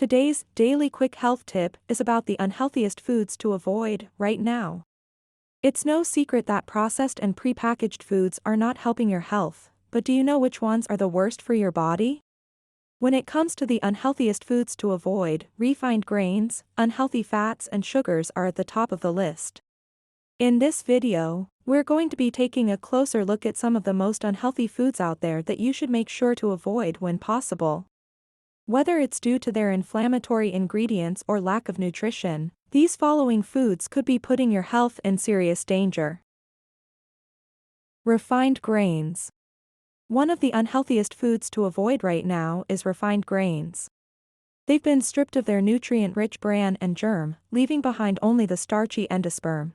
Today's daily quick health tip is about the unhealthiest foods to avoid right now. It's no secret that processed and prepackaged foods are not helping your health, but do you know which ones are the worst for your body? When it comes to the unhealthiest foods to avoid, refined grains, unhealthy fats and sugars are at the top of the list. In this video, we're going to be taking a closer look at some of the most unhealthy foods out there that you should make sure to avoid when possible. Whether it's due to their inflammatory ingredients or lack of nutrition, these following foods could be putting your health in serious danger. Refined grains. One of the unhealthiest foods to avoid right now is refined grains. They've been stripped of their nutrient-rich bran and germ, leaving behind only the starchy endosperm.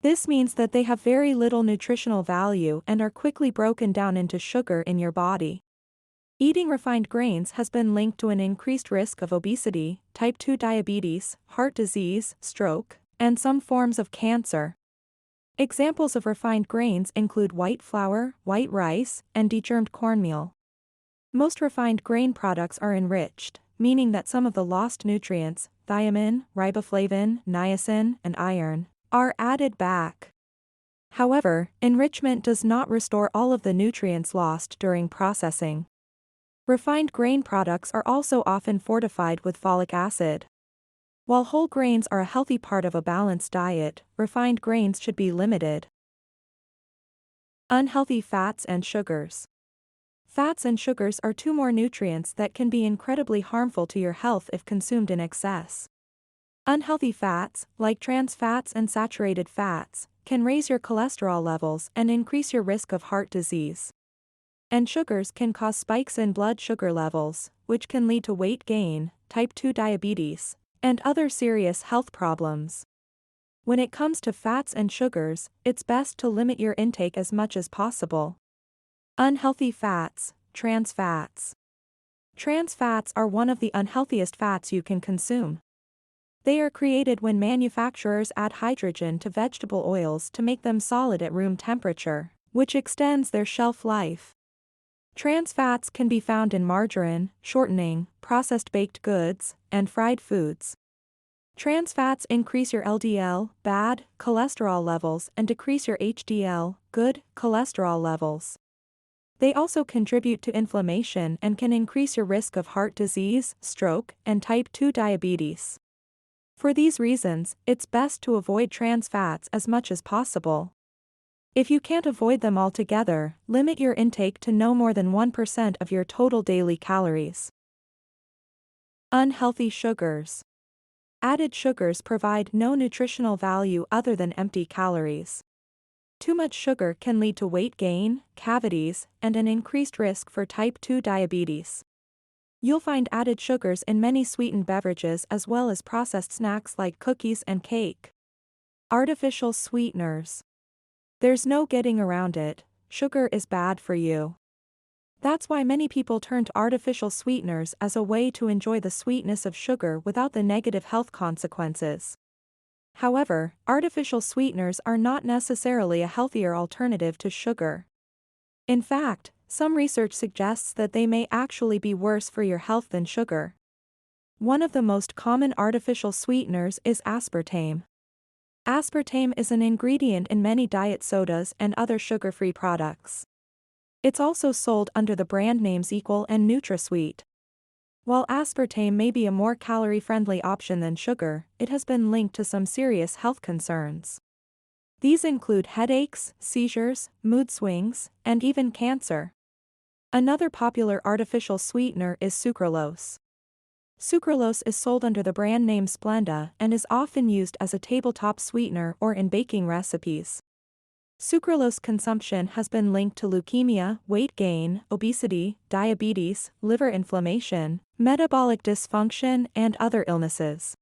This means that they have very little nutritional value and are quickly broken down into sugar in your body. Eating refined grains has been linked to an increased risk of obesity, type 2 diabetes, heart disease, stroke, and some forms of cancer. Examples of refined grains include white flour, white rice, and degermed cornmeal. Most refined grain products are enriched, meaning that some of the lost nutrients, thiamine, riboflavin, niacin, and iron, are added back. However, enrichment does not restore all of the nutrients lost during processing. Refined grain products are also often fortified with folic acid. While whole grains are a healthy part of a balanced diet, refined grains should be limited. Unhealthy fats and sugars. Fats and sugars are two more nutrients that can be incredibly harmful to your health if consumed in excess. Unhealthy fats, like trans fats and saturated fats, can raise your cholesterol levels and increase your risk of heart disease. And sugars can cause spikes in blood sugar levels, which can lead to weight gain, type 2 diabetes, and other serious health problems. When it comes to fats and sugars, it's best to limit your intake as much as possible. Unhealthy fats, trans fats. Trans fats are one of the unhealthiest fats you can consume. They are created when manufacturers add hydrogen to vegetable oils to make them solid at room temperature, which extends their shelf life. Trans fats can be found in margarine, shortening, processed baked goods, and fried foods. Trans fats increase your LDL, bad, cholesterol levels and decrease your HDL, good, cholesterol levels. They also contribute to inflammation and can increase your risk of heart disease, stroke, and type 2 diabetes. For these reasons, it's best to avoid trans fats as much as possible. If you can't avoid them altogether, limit your intake to no more than 1% of your total daily calories. Unhealthy sugars. Added sugars provide no nutritional value other than empty calories. Too much sugar can lead to weight gain, cavities, and an increased risk for type 2 diabetes. You'll find added sugars in many sweetened beverages as well as processed snacks like cookies and cake. Artificial sweeteners. There's no getting around it, sugar is bad for you. That's why many people turn to artificial sweeteners as a way to enjoy the sweetness of sugar without the negative health consequences. However, artificial sweeteners are not necessarily a healthier alternative to sugar. In fact, some research suggests that they may actually be worse for your health than sugar. One of the most common artificial sweeteners is aspartame. Aspartame is an ingredient in many diet sodas and other sugar-free products. It's also sold under the brand names Equal and NutraSweet. While aspartame may be a more calorie-friendly option than sugar, it has been linked to some serious health concerns. These include headaches, seizures, mood swings, and even cancer. Another popular artificial sweetener is sucralose. Sucralose is sold under the brand name Splenda and is often used as a tabletop sweetener or in baking recipes. Sucralose consumption has been linked to leukemia, weight gain, obesity, diabetes, liver inflammation, metabolic dysfunction, and other illnesses.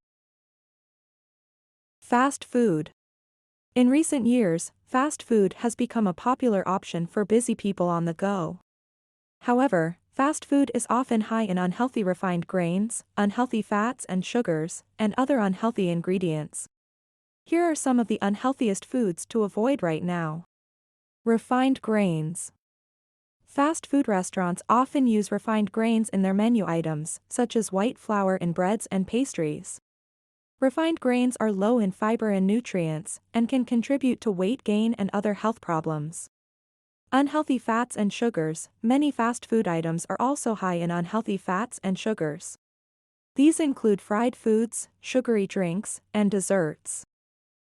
Fast food. In recent years, fast food has become a popular option for busy people on the go. However, fast food is often high in unhealthy refined grains, unhealthy fats and sugars, and other unhealthy ingredients. Here are some of the unhealthiest foods to avoid right now. Refined grains. Fast food restaurants often use refined grains in their menu items, such as white flour in breads and pastries. Refined grains are low in fiber and nutrients, and can contribute to weight gain and other health problems. Unhealthy fats and sugars. Many fast food items are also high in unhealthy fats and sugars. These include fried foods, sugary drinks, and desserts.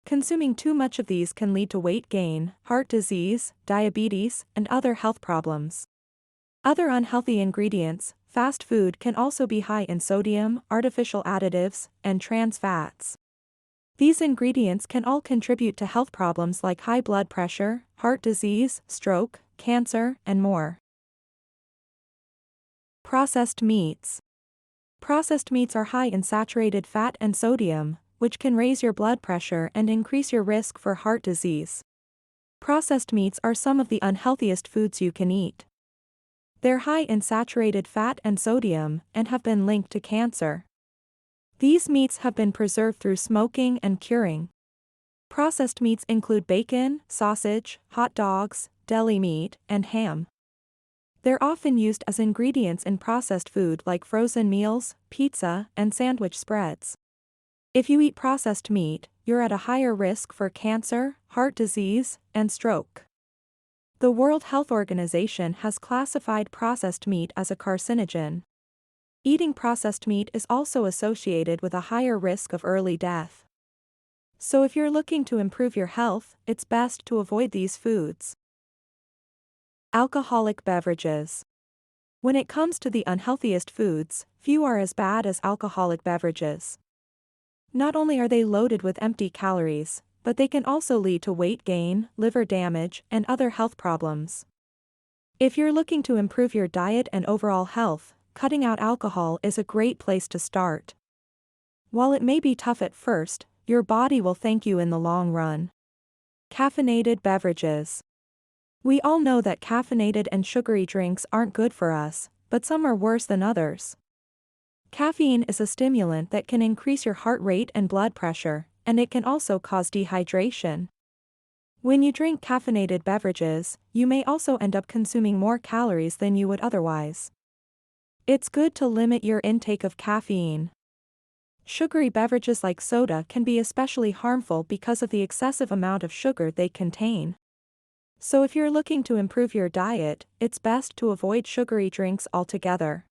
Consuming too much of these can lead to weight gain, heart disease, diabetes, and other health problems. Other unhealthy ingredients. Fast food can also be high in sodium, artificial additives, and trans fats. These ingredients can all contribute to health problems like high blood pressure, heart disease, stroke, cancer, and more. Processed meats. Processed meats are high in saturated fat and sodium, which can raise your blood pressure and increase your risk for heart disease. Processed meats are some of the unhealthiest foods you can eat. They're high in saturated fat and sodium and have been linked to cancer. These meats have been preserved through smoking and curing. Processed meats include bacon, sausage, hot dogs, deli meat, and ham. They're often used as ingredients in processed food like frozen meals, pizza, and sandwich spreads. If you eat processed meat, you're at a higher risk for cancer, heart disease, and stroke. The World Health Organization has classified processed meat as a carcinogen. Eating processed meat is also associated with a higher risk of early death. So if you're looking to improve your health, it's best to avoid these foods. Alcoholic beverages. When it comes to the unhealthiest foods, few are as bad as alcoholic beverages. Not only are they loaded with empty calories, but they can also lead to weight gain, liver damage, and other health problems. If you're looking to improve your diet and overall health, cutting out alcohol is a great place to start. While it may be tough at first, your body will thank you in the long run. Caffeinated beverages. We all know that caffeinated and sugary drinks aren't good for us, but some are worse than others. Caffeine is a stimulant that can increase your heart rate and blood pressure, and it can also cause dehydration. When you drink caffeinated beverages, you may also end up consuming more calories than you would otherwise. It's good to limit your intake of caffeine. Sugary beverages like soda can be especially harmful because of the excessive amount of sugar they contain. So if you're looking to improve your diet, it's best to avoid sugary drinks altogether.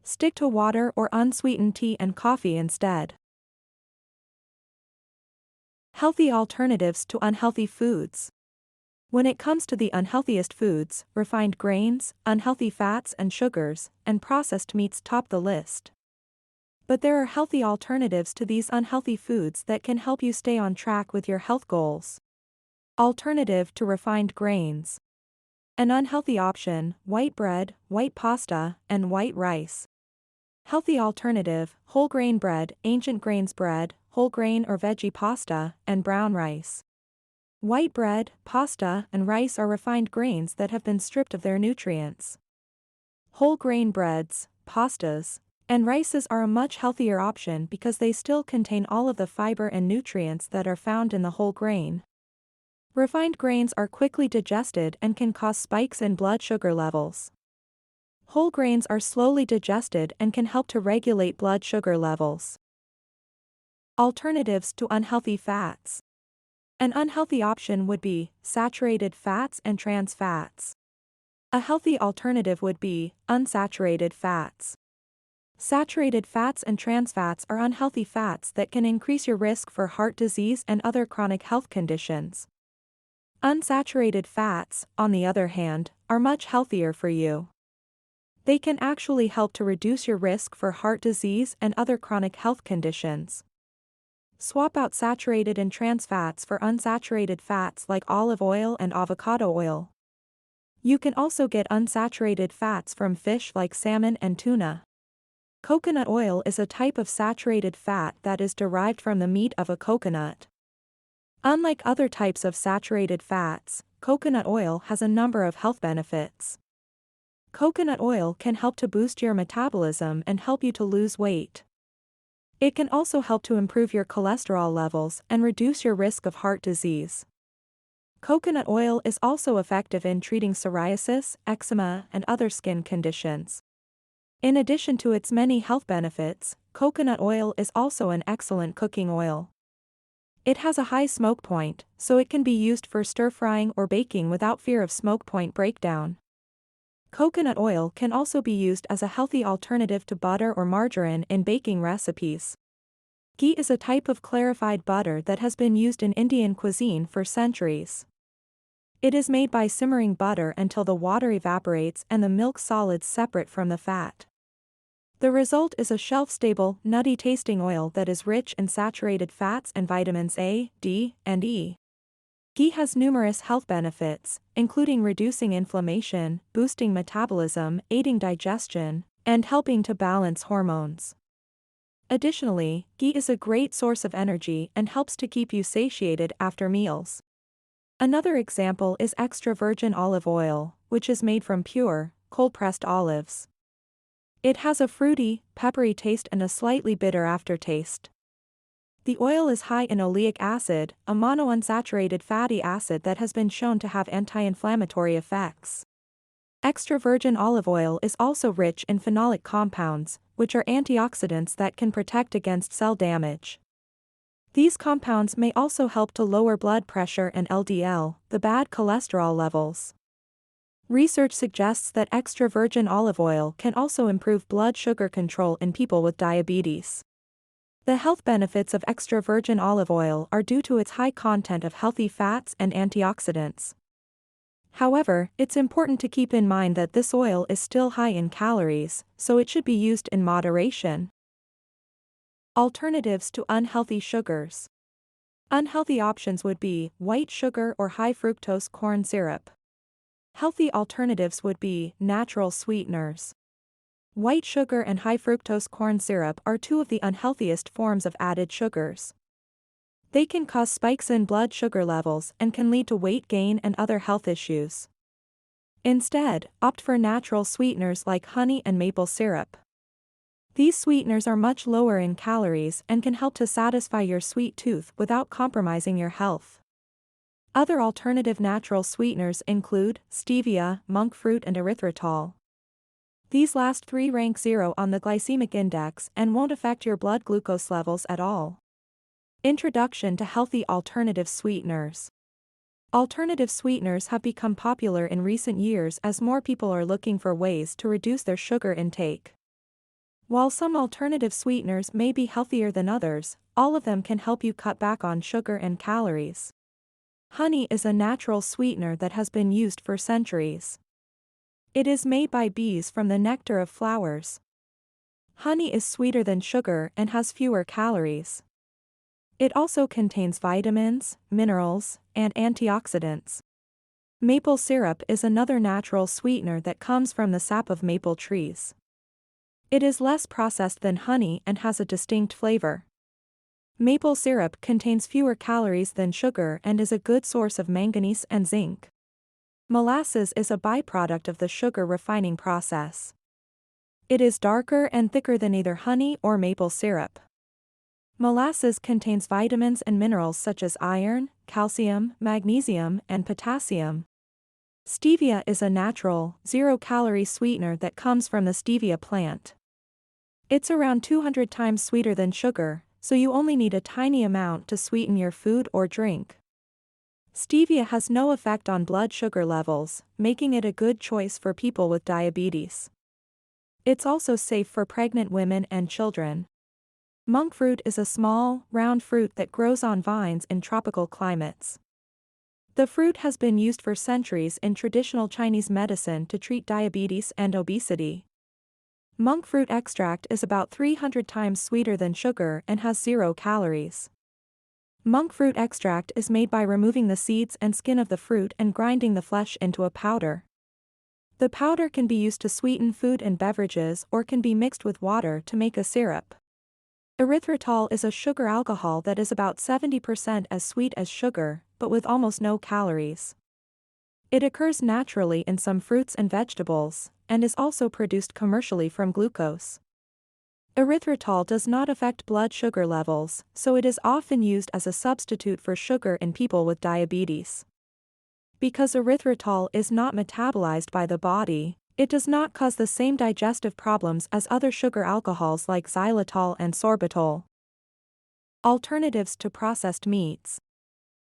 Stick to water or unsweetened tea and coffee instead. Healthy alternatives to unhealthy foods. When it comes to the unhealthiest foods, refined grains, unhealthy fats and sugars, and processed meats top the list. But there are healthy alternatives to these unhealthy foods that can help you stay on track with your health goals. Alternative to refined grains. An unhealthy option: white bread, white pasta, and white rice. Healthy alternative: whole grain bread, ancient grains bread, whole grain or veggie pasta, and brown rice. White bread, pasta, and rice are refined grains that have been stripped of their nutrients. Whole grain breads, pastas, and rices are a much healthier option because they still contain all of the fiber and nutrients that are found in the whole grain. Refined grains are quickly digested and can cause spikes in blood sugar levels. Whole grains are slowly digested and can help to regulate blood sugar levels. Alternatives to unhealthy fats. An unhealthy option would be saturated fats and trans fats. A healthy alternative would be unsaturated fats. Saturated fats and trans fats are unhealthy fats that can increase your risk for heart disease and other chronic health conditions. Unsaturated fats, on the other hand, are much healthier for you. They can actually help to reduce your risk for heart disease and other chronic health conditions. Swap out saturated and trans fats for unsaturated fats like olive oil and avocado oil. You can also get unsaturated fats from fish like salmon and tuna. Coconut oil is a type of saturated fat that is derived from the meat of a coconut. Unlike other types of saturated fats, coconut oil has a number of health benefits. Coconut oil can help to boost your metabolism and help you to lose weight. It can also help to improve your cholesterol levels and reduce your risk of heart disease. Coconut oil is also effective in treating psoriasis, eczema, and other skin conditions. In addition to its many health benefits, coconut oil is also an excellent cooking oil. It has a high smoke point, so it can be used for stir-frying or baking without fear of smoke point breakdown. Coconut oil can also be used as a healthy alternative to butter or margarine in baking recipes. Ghee is a type of clarified butter that has been used in Indian cuisine for centuries. It is made by simmering butter until the water evaporates and the milk solids separate from the fat. The result is a shelf-stable, nutty-tasting oil that is rich in saturated fats and vitamins A, D, and E. Ghee has numerous health benefits, including reducing inflammation, boosting metabolism, aiding digestion, and helping to balance hormones. Additionally, ghee is a great source of energy and helps to keep you satiated after meals. Another example is extra virgin olive oil, which is made from pure, cold-pressed olives. It has a fruity, peppery taste and a slightly bitter aftertaste. The oil is high in oleic acid, a monounsaturated fatty acid that has been shown to have anti-inflammatory effects. Extra virgin olive oil is also rich in phenolic compounds, which are antioxidants that can protect against cell damage. These compounds may also help to lower blood pressure and LDL, the bad cholesterol levels. Research suggests that extra virgin olive oil can also improve blood sugar control in people with diabetes. The health benefits of extra virgin olive oil are due to its high content of healthy fats and antioxidants. However, it's important to keep in mind that this oil is still high in calories, so it should be used in moderation. Alternatives to unhealthy sugars. Unhealthy options would be white sugar or high fructose corn syrup. Healthy alternatives would be natural sweeteners. White sugar and high fructose corn syrup are two of the unhealthiest forms of added sugars. They can cause spikes in blood sugar levels and can lead to weight gain and other health issues. Instead, opt for natural sweeteners like honey and maple syrup. These sweeteners are much lower in calories and can help to satisfy your sweet tooth without compromising your health. Other alternative natural sweeteners include stevia, monk fruit, and erythritol. These last three rank 0 on the glycemic index and won't affect your blood glucose levels at all. Introduction to healthy alternative sweeteners. Alternative sweeteners have become popular in recent years as more people are looking for ways to reduce their sugar intake. While some alternative sweeteners may be healthier than others, all of them can help you cut back on sugar and calories. Honey is a natural sweetener that has been used for centuries. It is made by bees from the nectar of flowers. Honey is sweeter than sugar and has fewer calories. It also contains vitamins, minerals, and antioxidants. Maple syrup is another natural sweetener that comes from the sap of maple trees. It is less processed than honey and has a distinct flavor. Maple syrup contains fewer calories than sugar and is a good source of manganese and zinc. Molasses is a byproduct of the sugar refining process. It is darker and thicker than either honey or maple syrup. Molasses contains vitamins and minerals such as iron, calcium, magnesium, and potassium. Stevia is a natural, zero-calorie sweetener that comes from the stevia plant. It's around 200 times sweeter than sugar, so you only need a tiny amount to sweeten your food or drink. Stevia has no effect on blood sugar levels, making it a good choice for people with diabetes. It's also safe for pregnant women and children. Monk fruit is a small, round fruit that grows on vines in tropical climates. The fruit has been used for centuries in traditional Chinese medicine to treat diabetes and obesity. Monk fruit extract is about 300 times sweeter than sugar and has 0 calories. Monk fruit extract is made by removing the seeds and skin of the fruit and grinding the flesh into a powder. The powder can be used to sweeten food and beverages or can be mixed with water to make a syrup. Erythritol is a sugar alcohol that is about 70% as sweet as sugar, but with almost no calories. It occurs naturally in some fruits and vegetables, and is also produced commercially from glucose. Erythritol does not affect blood sugar levels, so it is often used as a substitute for sugar in people with diabetes. Because erythritol is not metabolized by the body, it does not cause the same digestive problems as other sugar alcohols like xylitol and sorbitol. Alternatives to processed meats.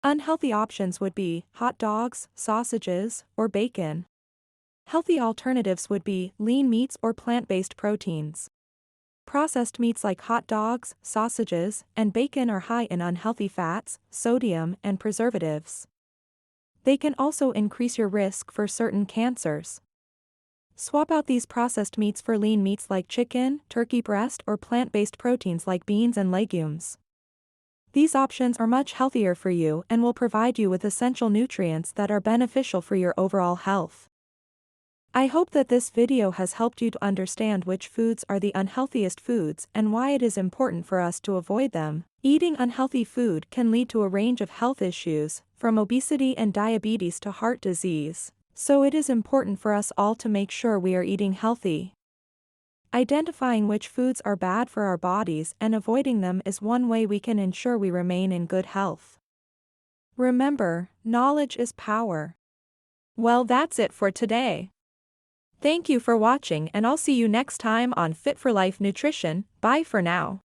Unhealthy options would be hot dogs, sausages, or bacon. Healthy alternatives would be lean meats or plant-based proteins. Processed meats like hot dogs, sausages, and bacon are high in unhealthy fats, sodium, and preservatives. They can also increase your risk for certain cancers. Swap out these processed meats for lean meats like chicken, turkey breast, or plant-based proteins like beans and legumes. These options are much healthier for you and will provide you with essential nutrients that are beneficial for your overall health. I hope that this video has helped you to understand which foods are the unhealthiest foods and why it is important for us to avoid them. Eating unhealthy food can lead to a range of health issues, from obesity and diabetes to heart disease, so it is important for us all to make sure we are eating healthy. Identifying which foods are bad for our bodies and avoiding them is one way we can ensure we remain in good health. Remember, knowledge is power. Well, that's it for today. Thank you for watching, and I'll see you next time on Fit for Life Nutrition. Bye for now.